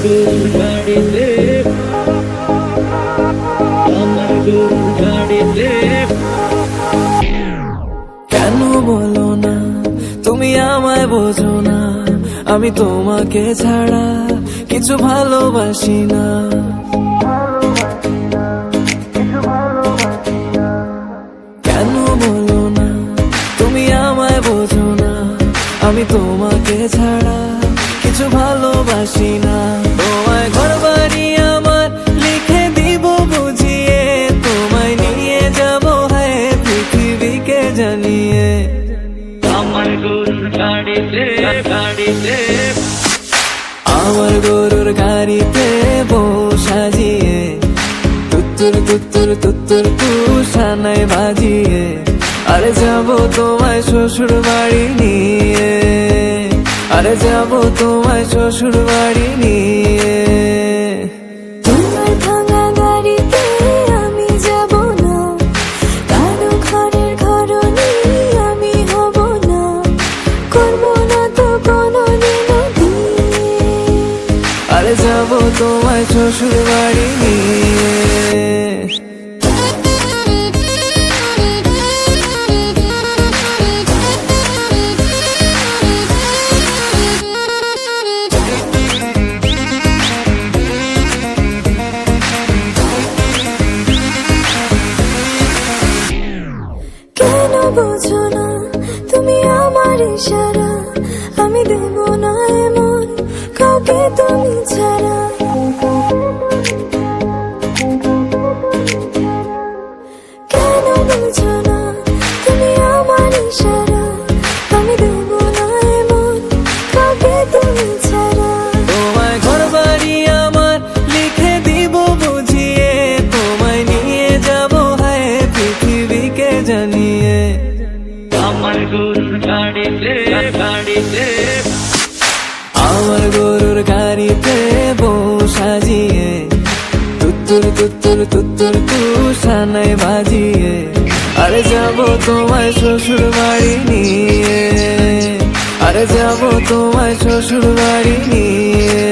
গরুর গাড়িতে, আমার গরুর গাড়িতে। কেন বলো না তুমি আমায় বোঝো না, আমি তোমাকে ছাড়া কিছু ভালোবাসি না। কেন বলো না তুমি আমায় বোঝো না, আমি তোমাকে ছাড়া কিছু ভালোবাসি না। তোমায় ঘর বাড়ি আমার লিখে দিব বুঝিয়ে, তোমায় নিয়ে যাবো হ্যাঁ পৃথিবীকে জানিয়ে। আমার গরুর গাড়িতে, গাড়িতে, আমার গরুর গাড়িতে বউ সাজিয়ে, তুত্তুর তুত্তুর তুত্তুর তুষানায় বাজিয়ে, আরে যাবো তোমায় শ্বশুর বাড়ি নিয়ে, আরে যাবো তোমায় শ্বশুর বাড়ি নিয়ে। তোমার ভাঙা গাড়িতে আমি যাব না, কারো ঘরের ঘরনি আমি হব না, করব না তো কোনোদিনও বিয়ে। আরে যাবো তোমায় শ্বশুর বাড়ি নিয়ে। কেন বোঝো না তুমি আমার ইশারা, আমি দেব না এমন কাউকে তুমি ছাড়া। কেন বোঝো না তুমি আমার ইশারা, আমি দেব না এমন কাউকে তুমি ছাড়া। তোমায় ঘর বাড়ি আমার লিখে দিব বুঝিয়ে, তোমায় নিয়ে যাবো হ্যাঁ পৃথিবীকে জানিয়ে। আমার গরুর গাড়িতে, গাড়িতে, আমার গরুর গাড়িতে বউ সাজিয়ে, তুত্তুর তুত্তুর তুত্তুর তুষানায় বাজিয়ে, আরে যাবো তোমায় শ্বশুর বাড়ি নিয়ে, আরে যাবো তোমায় শ্বশুর বাড়ি নিয়ে।